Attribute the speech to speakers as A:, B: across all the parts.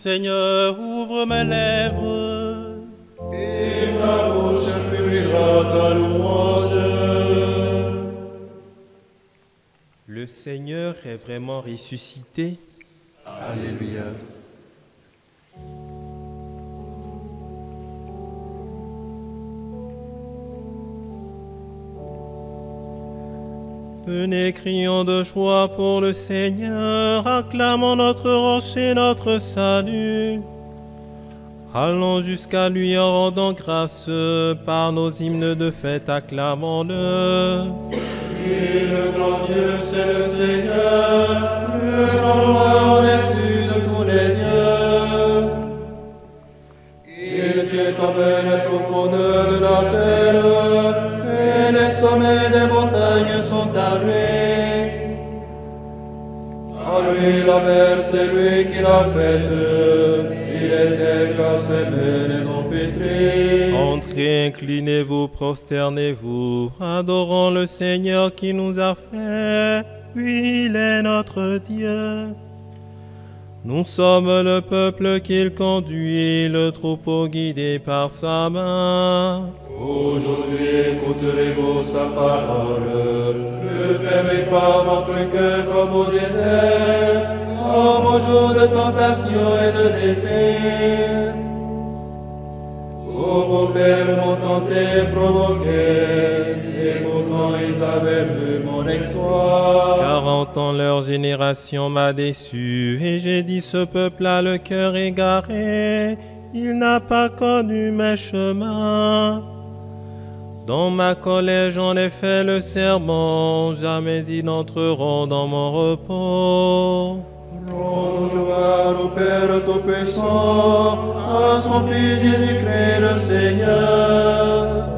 A: Seigneur, ouvre mes lèvres,
B: et ma bouche publiera ta louange.
A: Le Seigneur est vraiment ressuscité.
B: Alléluia.
A: Venez, crions de joie pour le Seigneur, acclamons notre rocher, notre salut. Allons jusqu'à lui en rendant grâce, par nos hymnes de fête, acclamons-le.
B: Et le grand Dieu, c'est le Seigneur, le grand roi au-dessus de tous les dieux. Il tient en main les profondeurs de la terre, et les sommets des montagnes sont à lui. À lui la mer, c'est lui qui l'a faite, il est tel qu'à ses mains les ont pétries.
A: Entrez, inclinez-vous, prosternez-vous, adorons le Seigneur qui nous a fait. Oui, il est notre Dieu. Nous sommes le peuple qu'il conduit, le troupeau guidé par sa main.
B: Aujourd'hui écouterez-vous sa parole, ne fermez pas votre cœur comme au désert, comme au jour de tentation et de défi. Vos pères m'ont tenté, provoqué, et pourtant ils avaient vu mon exploit.
A: 40 ans leur génération m'a déçu, et j'ai dit ce peuple a le cœur égaré, il n'a pas connu mes chemins. Dans ma colère j'en ai fait le serment, jamais ils n'entreront dans mon repos.
B: Rendons gloire au Père Tout-Puissant, à son Fils Jésus-Christ le Seigneur,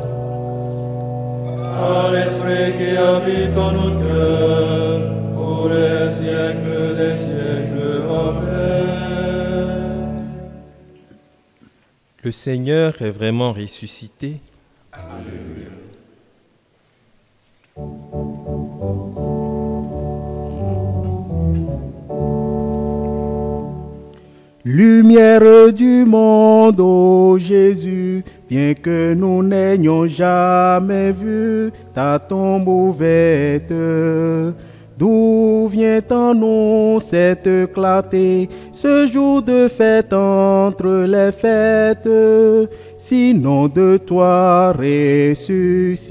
B: à l'Esprit qui habite en nos cœurs, pour les siècles des siècles. Amen.
A: Le Seigneur est vraiment ressuscité.
B: Alléluia.
C: Lumière du monde, ô Jésus, bien que nous n'ayons jamais vu ta tombe ouverte, d'où vient en nous cette clarté, ce jour de fête entre les fêtes, sinon de toi ressuscité.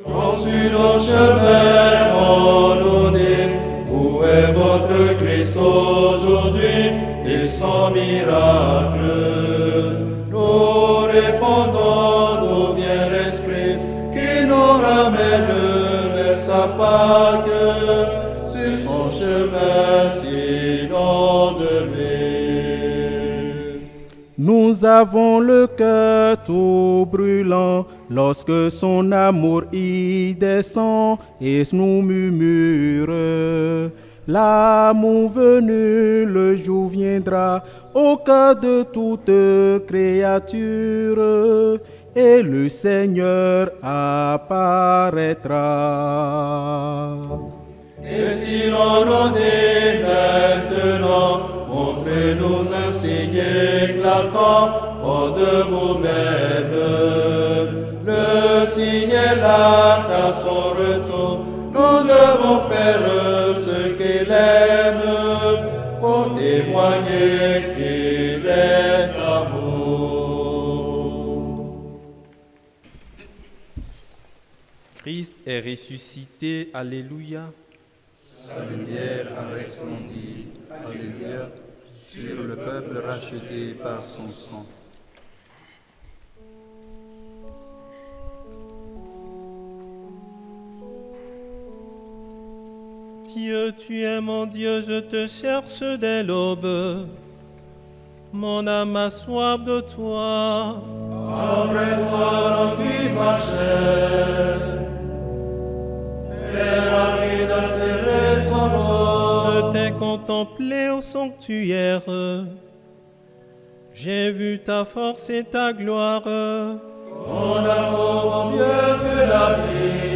B: Quand sur nos chemins on nous dit, où est votre Christ aujourd'hui et son miracle? Nous répondons, d'où vient l'Esprit qui nous ramène vers sa Pâque, sur son chemin sinon de lui.
C: Nous avons le cœur tout brûlant lorsque son amour y descend et nous murmure. L'amour venu, le jour viendra au cœur de toute créature et le Seigneur apparaîtra.
B: Et si l'on nous dit maintenant, montrez-nous un signe éclatant hors de vous-même. Le signe est là à son retour. Nous devons faire ce qu'il aime pour témoigner qu'il est amour.
A: Christ est ressuscité, alléluia.
B: Sa lumière a resplendi, alléluia, sur le peuple racheté par son sang.
A: Dieu, tu es mon Dieu, je te cherche dès l'aube. Mon âme a soif de toi.
B: Après toi, l'envie marchait, terre aride altérée sans eau.
A: Je t'ai contemplé au sanctuaire. J'ai vu ta force et ta gloire.
B: Ton amour vaut mieux que la vie.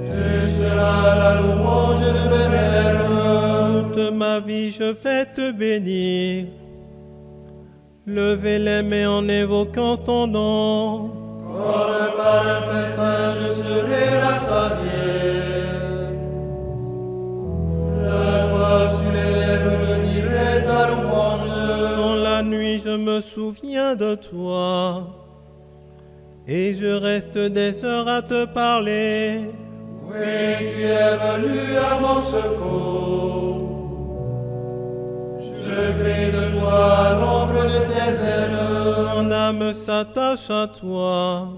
B: Tu seras la louange de mes rêves.
A: ma vie, je vais te bénir. Levez les mains en évoquant ton nom.
B: Quand par un festin je serai rassasié. La joie sur les lèvres, je dirai ta louange.
A: Dans la nuit, je me souviens de toi. Et je reste des heures à te parler.
B: Oui, tu es venu à mon secours. Je crie de joie à l'ombre de tes ailes.
A: Mon âme s'attache à toi.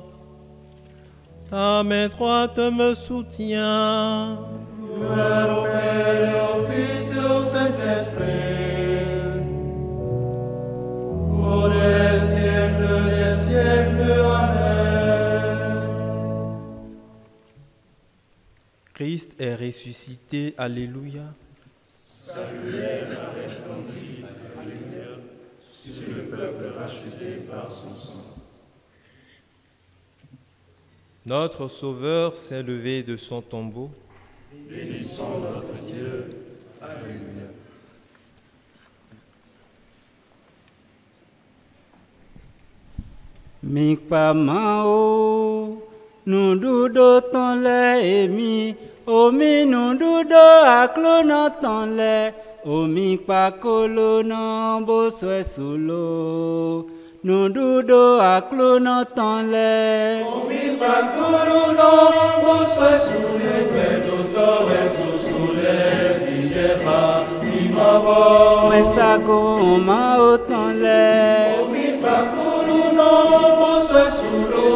A: Ta main droite me soutient.
B: Gloire au Père et au Fils et au Saint-Esprit. Pour les siècles des siècles. Amen.
A: Christ est ressuscité. Alléluia.
B: Saluez la resplendie, alléluia, sur le peuple racheté par son sang.
A: Notre Sauveur s'est levé de son tombeau.
B: Bénissons notre Dieu. Alléluia.
D: Mikpa mao, nous doudou ton lait émis, omi nous doudou aklono ton lait, omi pa kolono bo swe sulo, nous doudou aklono ton lait.
B: Omi bakuluno, boswe sule, pedo towe susule, dijeba, imavo.
D: Mwesago mao ton lait.
B: Omi bakuluno, boswe sulo.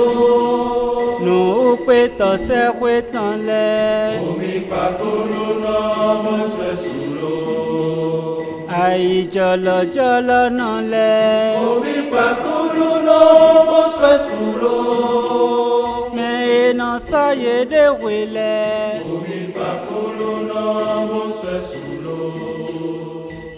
D: Nous pétons serre ton lait.
B: Omi bakuluno, boswe sulo.
D: Aïe jolo jolo non lait.
B: Omi bakuluno, boswe sulo.
D: Mais non ça y est de wile.
B: Omi bakuluno, boswe sulo.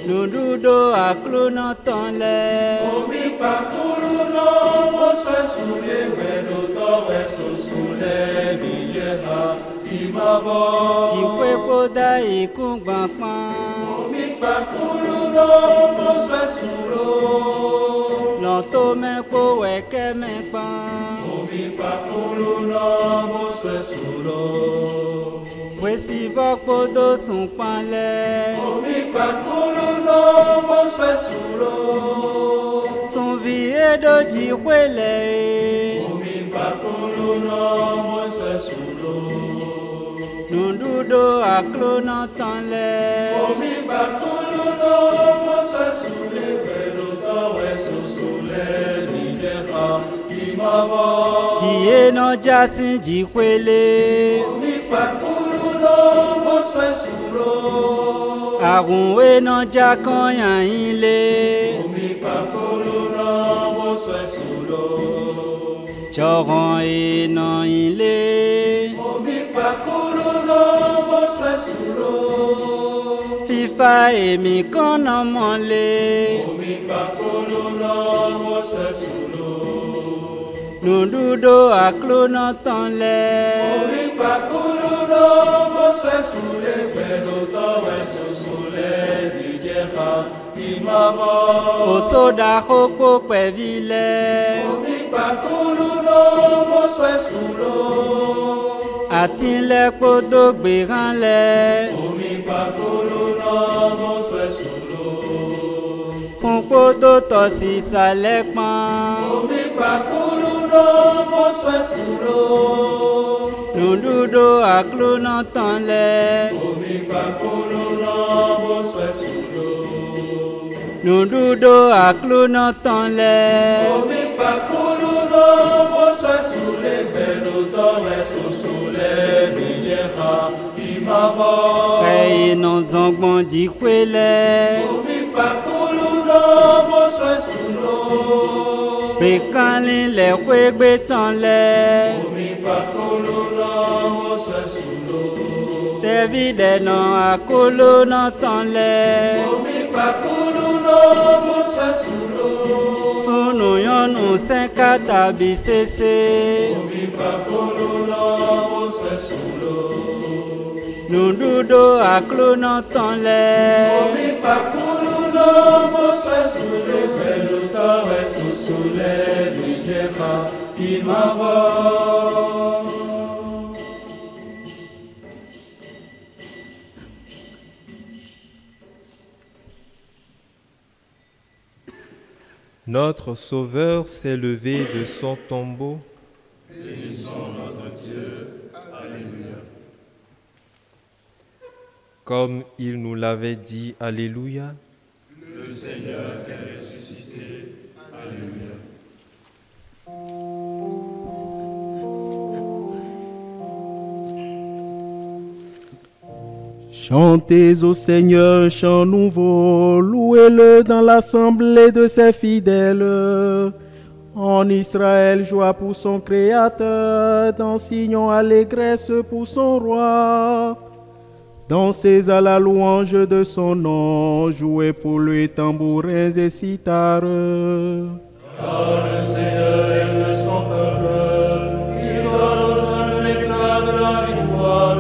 D: Nous doudou à clono ton lait.
B: Omi bakuluno, boswe sule, wedo towe susule, bijeba, imavo.
D: Chikwe koda ikungban pan.
B: Omi bakuluno, boswe sulo.
D: Lonto me ko weke me pan.
B: Omi bakuluno, boswe sulo.
D: Wesi vokpo do sun pan lait.
B: Omi bakuluno, boswe sulo.
D: Son vie do jikwe lait.
B: Omi bakuluno, boswe sulo.
D: Nous doudou à clono ton lait.
B: Omi bakuluno, boswe sule, wedo towe susule, dijeba, imavo.
D: Chie no jasin jikwele.
B: Omi bakuluno, boswe sulo.
D: Arun we no jakon yan ile.
B: Omi bakuluno, boswe sulo.
D: Choron e no ile.
B: Omi bakuluno, boswe sulo.
D: Fifa e mi kono mole.
B: Omi bakuluno, boswe sulo.
D: Nous doudou à clono ton lait.
B: Omi bakuluno, boswe sule, wedo towe susule, dijeba, imavo.
D: Osoda hoko pevile.
B: Omi bakuluno, boswe sulo.
D: Atinle kodo gberan lait.
B: Omi bakuluno, boswe sulo.
D: Fun kodo tosi sale pan.
B: Omi bakuluno, boswe sulo.
D: Nous doudou à clono ton lait.
B: Omi bakuluno, boswe sulo.
D: Nous doudou à clono ton lait.
B: Omi bakuluno, boswe sule, wedo towe susule, dijeba, imavo.
D: Kei non zongbon jikwele.
B: Omi bakuluno, boswe sulo.
D: Pekanli le kwegbe ton lait.
B: Omi bakuluno, boswe sulo.
D: Tevide non akolo non ton lait.
B: Omi bakuluno, boswe sulo.
D: Sunu yonu senkata bisese.
B: Omi bakuluno, boswe sulo.
D: nous doudou à clou dans ton lait.
B: Omi pakulu no moswe sule pelu tawe susule dijema imava.
A: Notre Sauveur s'est levé de son tombeau.
B: Bénissons notre Dieu. Alléluia.
A: Comme il nous l'avait dit, Alléluia.
B: Le Seigneur est ressuscité. Alléluia.
C: Chantez au Seigneur un chant nouveau, louez-le dans l'assemblée de ses fidèles. En Israël, joie pour son Créateur, dans Sion, allégresse pour son roi. Dansez à la louange de son nom, jouez pour lui tambourins et cithares.
B: Car le Seigneur aime son peuple, il donne l'éclat de la victoire.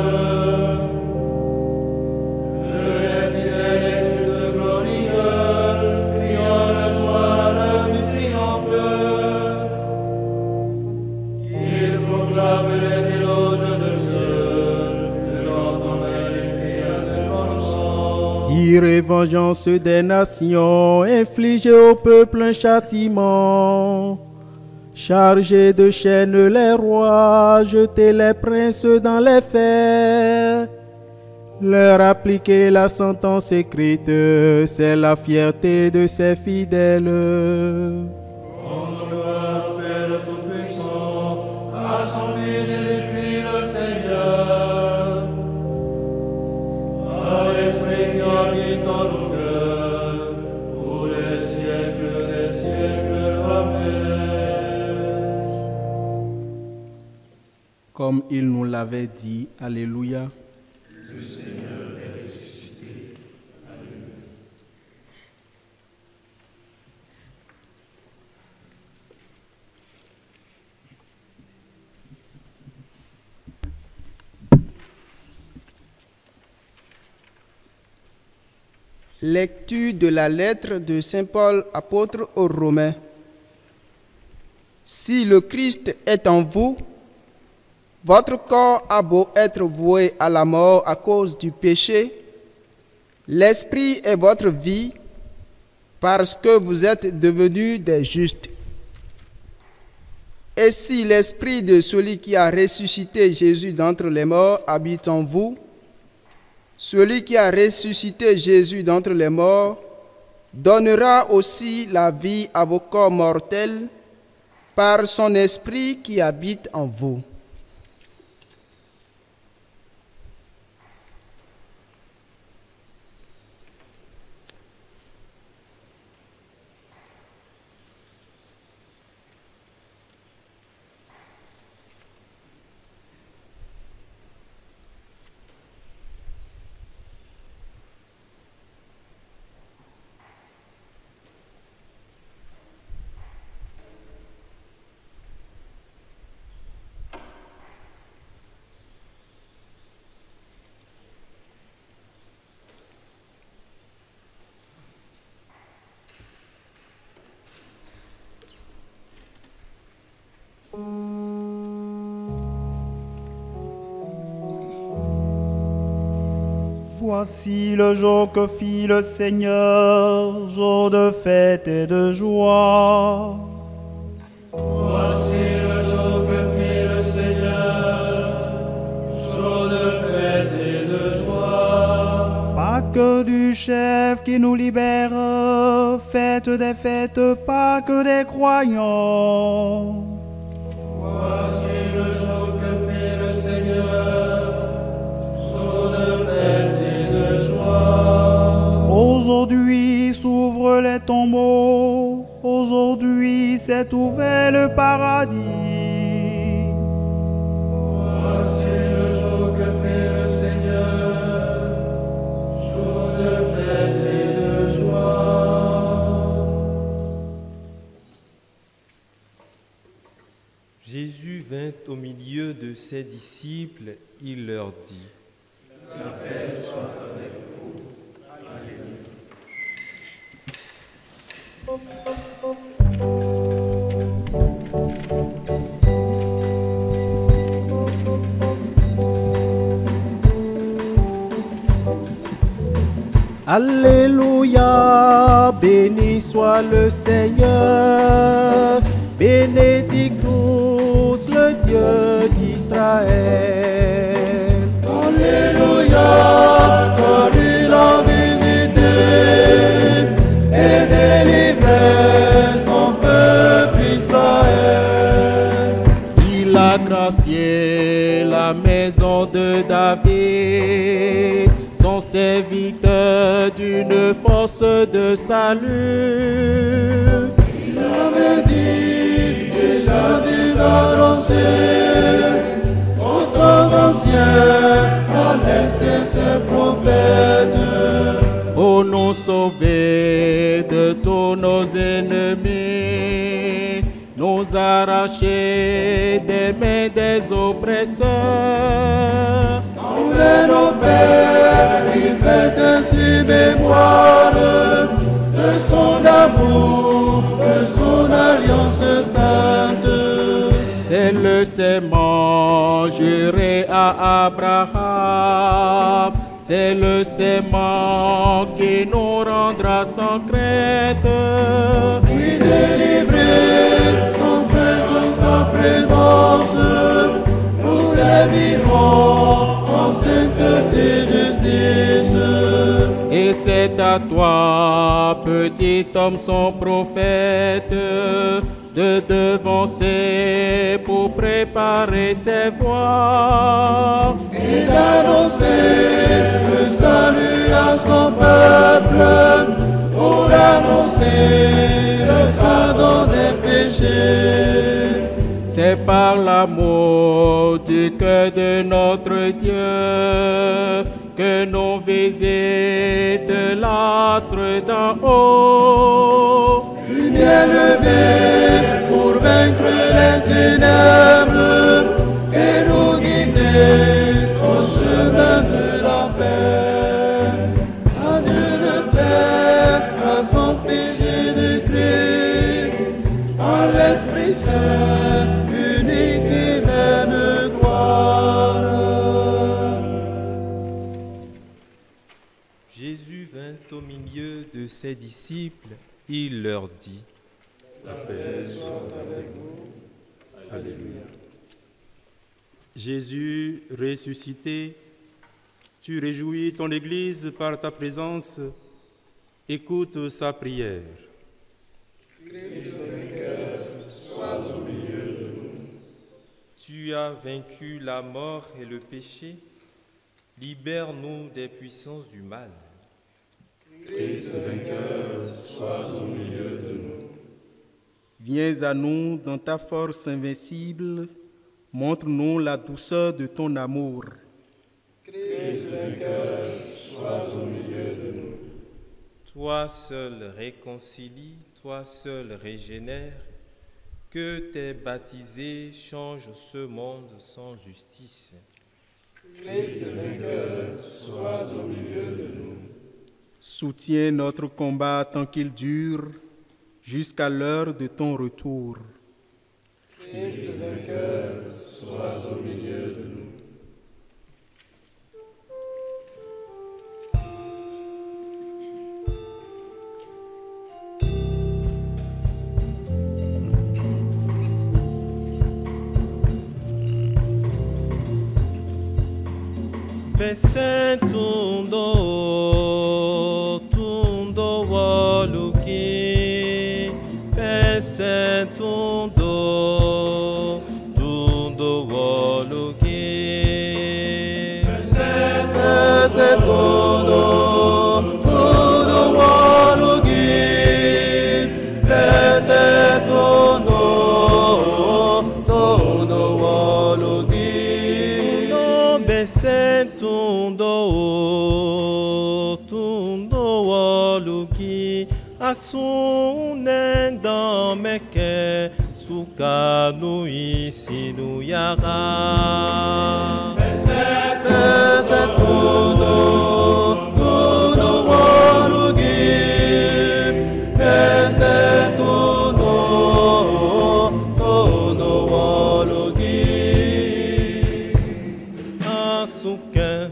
B: Le fidèle exulte glorieux, criant la joie à l'heure du triomphe. Il proclame les éloges de Dieu, de l'entendre les prières de tranchants.
C: Tirez vengeance des nations, infligez au peuple un châtiment. Chargez de chaînes les rois, jetez les princes dans les fers. Leur appliquez la sentence écrite, c'est la fierté de ses fidèles.
B: Rendre gloire au Père Tout-Puissant, à son Fils Jésus-Christ le Seigneur, à l'Esprit qui habite en nos cœurs, pour les siècles des siècles. Amen.
C: Comme il nous l'avait dit, Alléluia.
B: Le Seigneur est ressuscité. Alléluia.
E: Lecture de la lettre de Saint Paul, apôtre aux Romains. Si le Christ est en vous, votre corps a beau être voué à la mort à cause du péché, l'esprit est votre vie parce que vous êtes devenus des justes. Et si l'esprit de celui qui a ressuscité Jésus d'entre les morts habite en vous, celui qui a ressuscité Jésus d'entre les morts donnera aussi la vie à vos corps mortels par son esprit qui habite en vous.
D: Voici le jour que fit le Seigneur, jour de fête et de joie.
B: Voici le jour que fit le Seigneur, jour de fête et de joie.
D: Pâques du chef qui nous libère, fête des fêtes, Pâques des croyants.
B: Voici le jour que fit le Seigneur, jour de fête et de joie.
D: Aujourd'hui s'ouvrent les tombeaux, aujourd'hui s'est ouvert le paradis.
B: Voici le jour que fait le Seigneur, jour de fête et de joie.
A: Jésus vint au milieu de ses disciples, il leur dit:
B: La paix soit avec vous. Alléluia.
C: Alléluia, béni soit le Seigneur, bénédictus le Dieu d'Israël.
B: Alléluia, car il a visité et délivré son peuple Israël.
C: Il a gracié la maison de David, son serviteur d'une force de salut.
B: Il avait dit déjà dû annoncer aux temps anciens à laisser ses prophètes.
C: Pour nous sauver de tous nos ennemis, nous arracher des mains des oppresseurs.
B: Envers nos pères, il fait ainsi mémoire de son amour, de son alliance sainte.
C: C'est le serment juré à Abraham, c'est le serment qui nous rendra sans crainte.
B: Oui, délivré, sans fin de sa présence, nous servirons en sainteté et justice.
C: Et c'est à toi, petit homme sans prophète, de devancer pour préparer ses voies
B: Et d'annoncer le salut à son peuple, pour annoncer le pardon des péchés.
C: C'est par l'amour du cœur de notre Dieu que nous visite l'astre d'en haut.
B: Lumière levée pour vaincre les ténèbres et nous guider au chemin de la paix. À Dieu le Père, à son Fils Jésus-Christ, à l'Esprit Saint, unique et même gloire.
A: Jésus vint au milieu de ses disciples. Il leur dit:
B: La paix soit avec vous.
F: Alléluia. Jésus ressuscité, tu réjouis ton Église par ta présence. Écoute sa prière.
B: Christ vainqueur, sois au milieu de nous.
A: Tu as vaincu la mort et le péché. Libère-nous des puissances du mal.
B: Christ vainqueur, sois au milieu de nous.
C: Viens à nous dans ta force invincible, montre-nous la douceur de ton amour.
B: Christ vainqueur, sois au milieu de nous.
A: Toi seul réconcilie, toi seul régénère, que tes baptisés changent ce monde sans justice.
B: Christ vainqueur, sois au milieu de nous.
C: Soutiens notre combat tant qu'il dure, jusqu'à l'heure de ton retour.
B: Christ vainqueur, sois au milieu de nous.
A: Pese tundo waluki, pese tundo waluki,
B: Pese tundo waluki, pese tundo waluki.
A: no bese tundo waluki, asunen dameke sukanu isi nu yara. Asuken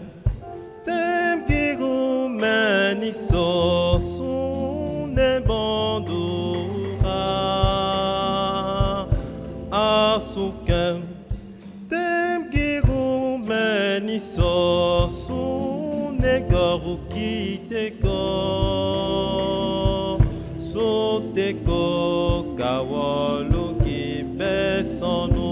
A: tem giru maniso sune bandura. Asuken tem giru maniso sune goru kiteko soteko kawalo ki besonu.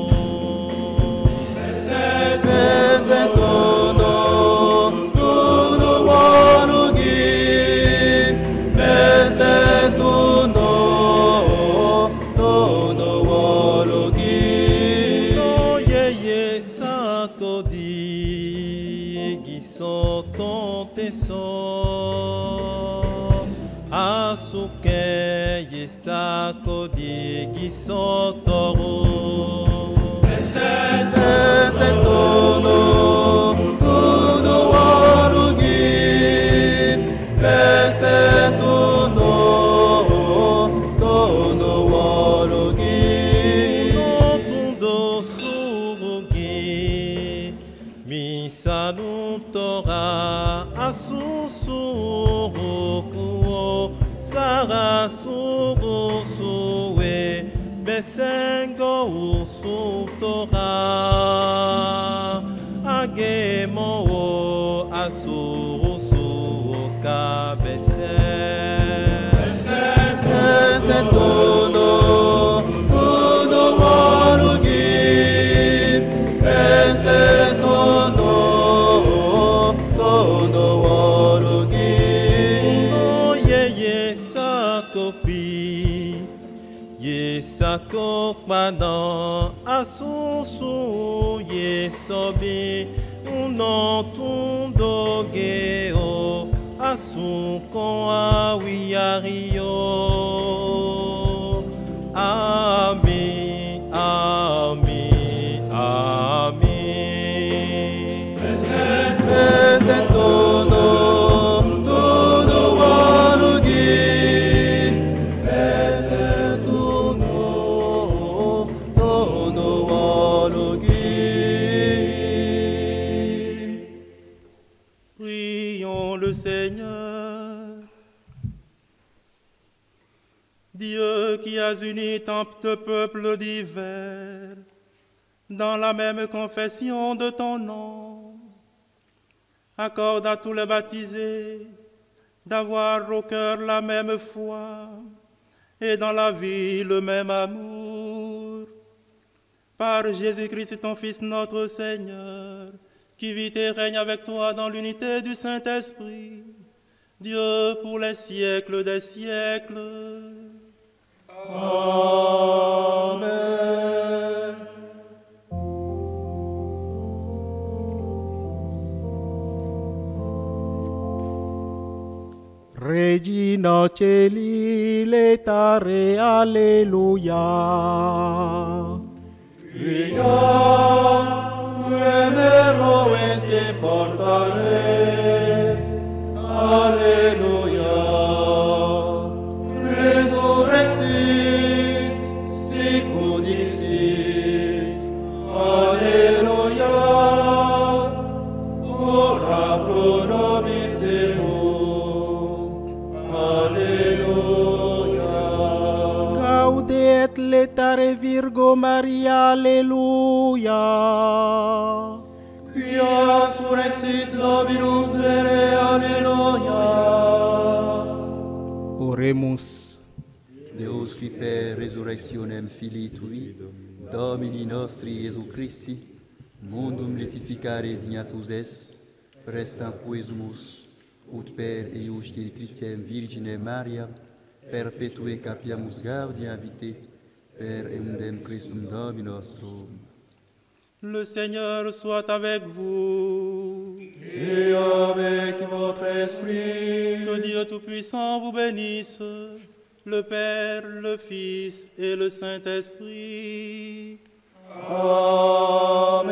A: Asuke yesako digi sotoro. Tono warugi, pese tono warugi. No tundo surugi, misanu tora asusurukuo sara surusuwe besengo usutora. Agemo asurusu kabese. Tono warugi, pese tono warugi. No ye sakopi, ye sakok madan asusu ye sobi. Uno tundo geo asukon awiyario. Ami, ami, ami. Pese tono warugi, pese tono warugi.
F: Prions le Seigneur. Dieu qui as uni tant de peuples divers dans la même confession de ton nom, accorde à tous les baptisés d'avoir au cœur la même foi et dans la vie le même amour. Par Jésus-Christ, ton Fils, notre Seigneur, qui vit et règne avec toi dans l'unité du Saint-Esprit, Dieu pour les siècles des siècles.
B: Amen.
C: Regina Celi letare, alleluia.
B: Primero este portare, alleluia. Resurrexit, sicut dixit, alleluia. Ora pro nobis Deo, alleluia.
C: Gaudet letare Virgo Maria, alleluia.
B: Quia surrexit nominus vere, alleluia.
C: Oremus.
G: Deus qui per resurrectionem Filii Tui, Domini nostri Iesu Christi, mundum letificare dignatus es, prestam quesumus, ut per eiustim Christem Virgine Maria, perpetue capiamus gaudia vitae, per eundem Christum Domini nostrum.
F: Le Seigneur soit avec vous.
B: Et avec votre esprit,
F: Que Dieu Tout-Puissant vous bénisse, le Père, le Fils et le Saint-Esprit.
B: Amen.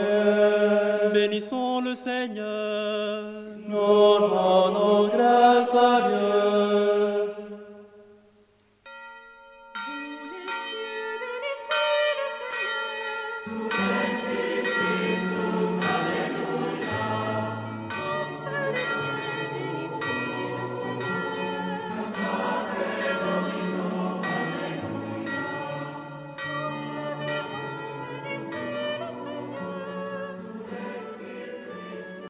F: Bénissons le Seigneur.
B: Nous rendons